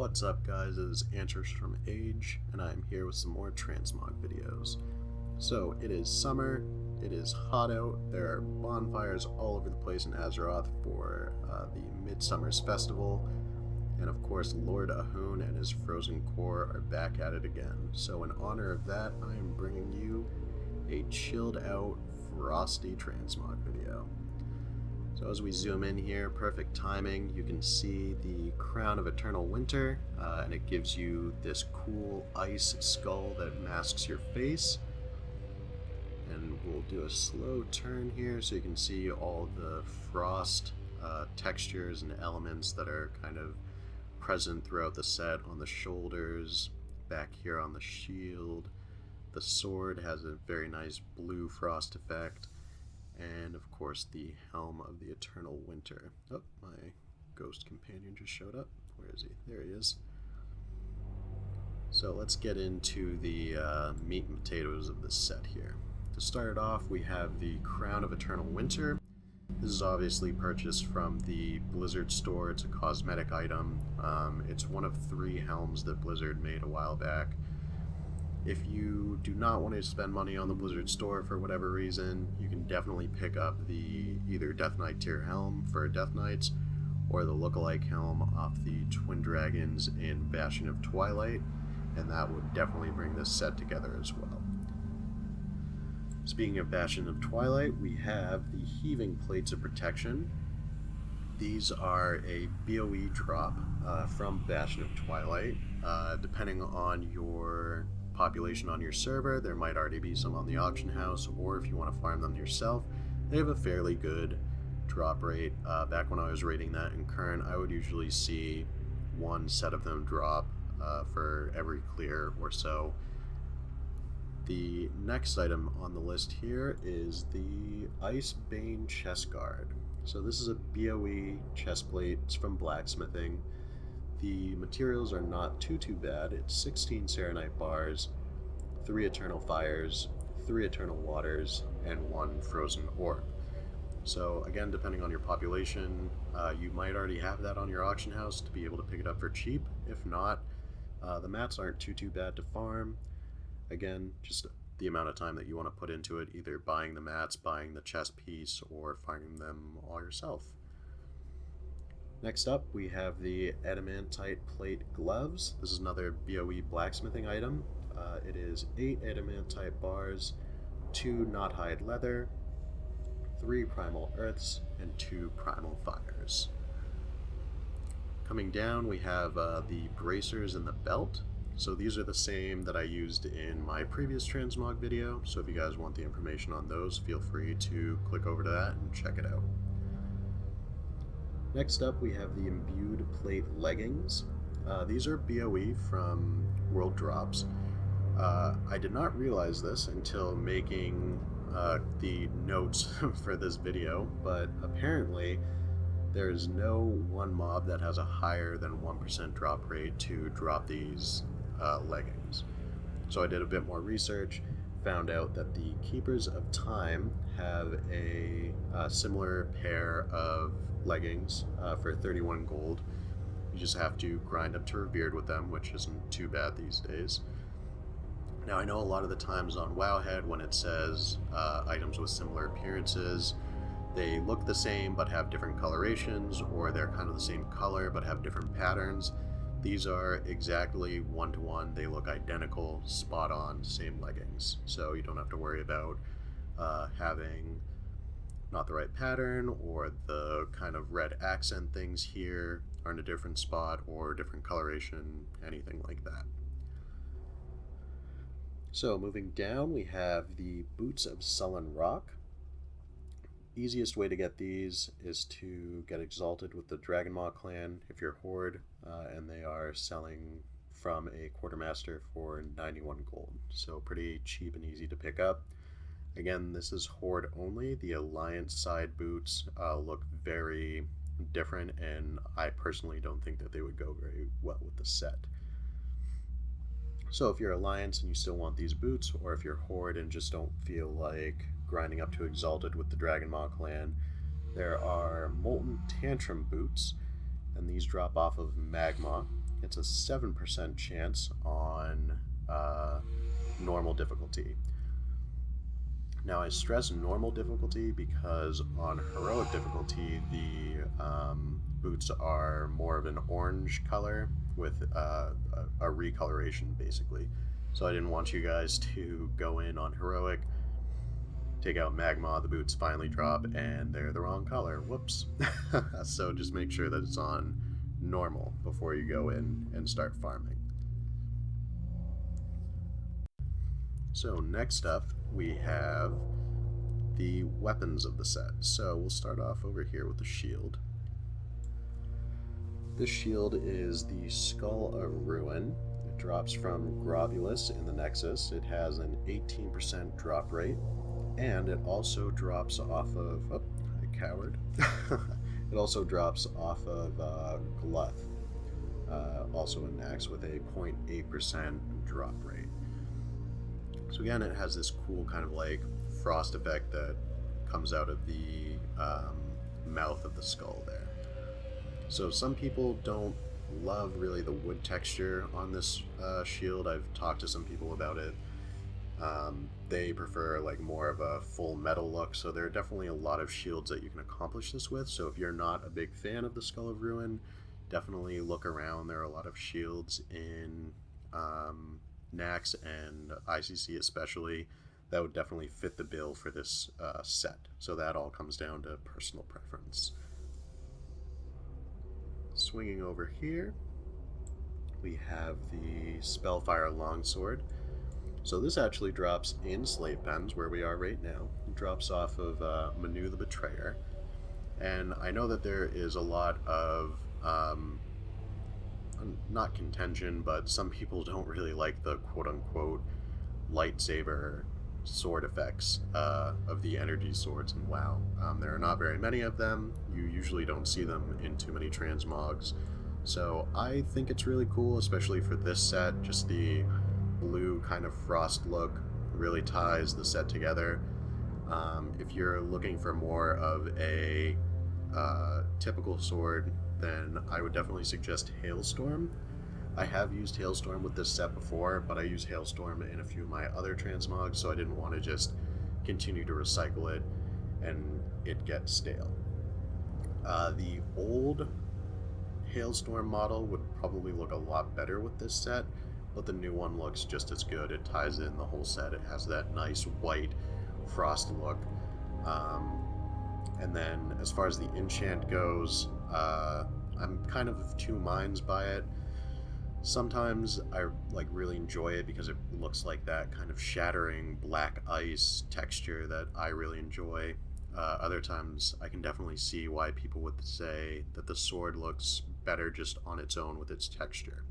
What's up guys, it is Antrus from Age, and I'm here with some more Transmog videos. So, it is summer, it is hot out, there are bonfires all over the place in Azeroth for the Midsummer Festival, and of course Lord Ahun and his Frozen Core are back at it again. So in honor of that, I am bringing you a chilled out, frosty Transmog video. So as we zoom in here, perfect timing, you can see the Crown of Eternal Winter, and it gives you this cool ice skull that masks your face. And we'll do a slow turn here so you can see all the frost textures and elements that are kind of present throughout the set on the shoulders, back here on the shield. The sword has a very nice blue frost effect. And of course the Helm of the Eternal Winter. Oh, my ghost companion just showed up. Where is he? There he is. So let's get into the meat and potatoes of this set here. To start off, we have the Crown of Eternal Winter. This is obviously purchased from the Blizzard store. It's a cosmetic item. It's one of 3 helms that Blizzard made a while back. If you do not want to spend money on the Blizzard store for whatever reason, you can definitely pick up the either Death Knight tier helm for Death Knights or the lookalike helm off the Twin Dragons in Bastion of Twilight, and that would definitely bring this set together as well. Speaking of Bastion of Twilight, we have the Heaving Plates of Protection. These are a BOE drop from Bastion of Twilight. Depending on your population on your server, there might already be some on the auction house, or if you want to farm them yourself, they have a fairly good drop rate. Back when I was rating that in current, I would usually see 1 set of them drop for every clear or so. The next item on the list here is the Icebane Chest Guard. So this is a BOE chest plate. It's from blacksmithing. The materials are not too bad. It's 16 Serenite bars, 3 Eternal Fires, 3 Eternal Waters, and 1 Frozen Orb. So again, depending on your population, you might already have that on your auction house to be able to pick it up for cheap. If not, the mats aren't too bad to farm. Again, just the amount of time that you want to put into it, either buying the mats, buying the chest piece, or farming them all yourself. Next up, we have the Adamantite Plate Gloves. This is another BOE blacksmithing item. It is 8 Adamantite bars, 2 Knothide Leather, 3 Primal Earths, and 2 Primal Fires. Coming down, we have the Bracers and the Belt. So these are the same that I used in my previous Transmog video, so if you guys want the information on those, feel free to click over to that and check it out. Next up, we have the Imbued Plate Leggings. These are BOE from World Drops. I did not realize this until making the notes for this video, but apparently there is no one mob that has a higher than 1% drop rate to drop these leggings. So I did a bit more research, found out that the Keepers of Time have a similar pair of leggings for 31 gold. You just have to grind up to Revered with them, which isn't too bad these days. Now I know a lot of the times on Wowhead when it says items with similar appearances, they look the same but have different colorations, or they're kind of the same color but have different patterns. These are exactly 1-to-1, they look identical, spot on, same leggings. So you don't have to worry about having not the right pattern, or the kind of red accent things here are in a different spot, or different coloration, anything like that. So moving down, we have the Boots of Sullen Rock. Easiest way to get these is to get exalted with the Dragonmaw clan if you're Horde, and they are selling from a quartermaster for 91 gold. So pretty cheap and easy to pick up. Again, this is Horde only. The Alliance side boots look very different, and I personally don't think that they would go very well with the set. So if you're Alliance and you still want these boots, or if you're Horde and just don't feel like grinding up to Exalted with the Dragonmaw clan, there are Molten Tantrum boots, and these drop off of Magma. it's a 7% chance on normal difficulty. Now, I stress normal difficulty because on heroic difficulty, the boots are more of an orange color with a recoloration, basically. So I didn't want you guys to go in on heroic, take out magma, the boots finally drop, and they're the wrong color. Whoops. So just make sure that it's on normal before you go in and start farming. So next up, we have the weapons of the set. So we'll start off over here with the shield. This shield is the Skull of Ruin. It drops from Grovulus in the Nexus. It has an 18% drop rate, and it also drops off of... Oh, I cowered. It also drops off of Gluth, also a Nax with a 0.8% drop rate. So again, it has this cool kind of like frost effect that comes out of the mouth of the skull there. So some people don't love really the wood texture on this shield. I've talked to some people about it. They prefer like more of a full metal look, so there are definitely a lot of shields that you can accomplish this with. So if you're not a big fan of the Skull of Ruin, definitely look around. There are a lot of shields in Nax and ICC especially that would definitely fit the bill for this set. So that all comes down to personal preference. Swinging over here, we have the Spellfire Longsword. So this actually drops in Slave Pens, where we are right now. It drops off of Manu the Betrayer. And I know that there is a lot of, not contention, but some people don't really like the quote-unquote lightsaber sword effects of the energy swords in WoW. There are not very many of them. You usually don't see them in too many transmogs. So I think it's really cool, especially for this set. Just the blue kind of frost look really ties the set together. If you're looking for more of a typical sword, then I would definitely suggest Hailstorm. I have used Hailstorm with this set before, but I use Hailstorm in a few of my other transmogs, so I didn't want to just continue to recycle it and it get stale. The old Hailstorm model would probably look a lot better with this set, but the new one looks just as good. It ties in the whole set. It has that nice white frost look. And then as far as the enchant goes, I'm kind of two minds by it. Sometimes I like really enjoy it because it looks like that kind of shattering black ice texture that I really enjoy. Other times I can definitely see why people would say that the sword looks better just on its own with its texture.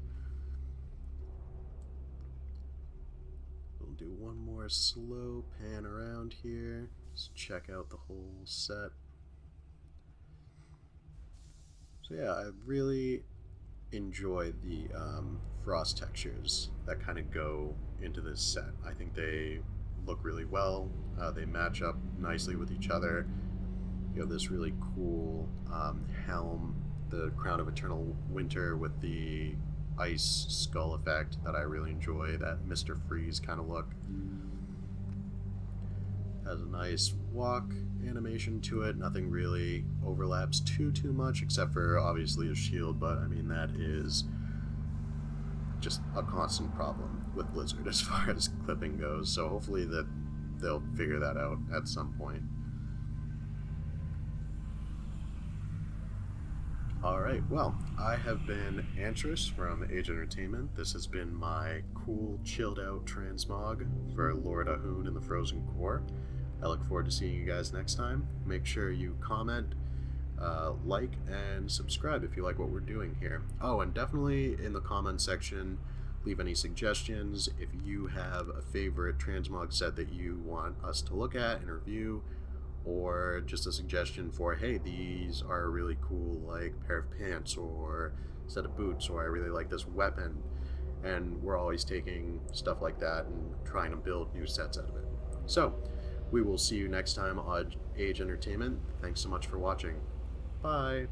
We'll do one more slow pan around here. Just check out the whole set. So yeah, I really enjoy the frost textures that kind of go into this set. I think they look really well. They match up nicely with each other. You have this really cool helm, the Crown of Eternal Winter with the ice skull effect that I really enjoy, that Mr. Freeze kind of look. Has a nice walk animation to it. Nothing really overlaps too much, except for obviously a shield, but I mean that is just a constant problem with Blizzard as far as clipping goes, so hopefully that they'll figure that out at some point. Alright, well, I have been Antrus from Age Entertainment. This has been my cool, chilled out transmog for Lord Ahun in the Frozen Core. I look forward to seeing you guys next time. Make sure you comment, like, and subscribe if you like what we're doing here. Oh, and definitely in the comment section, leave any suggestions. If you have a favorite transmog set that you want us to look at and review, or just a suggestion for, hey, these are really cool, like pair of pants or set of boots, or I really like this weapon. And we're always taking stuff like that and trying to build new sets out of it. So, we will see you next time on Age Entertainment. Thanks so much for watching. Bye!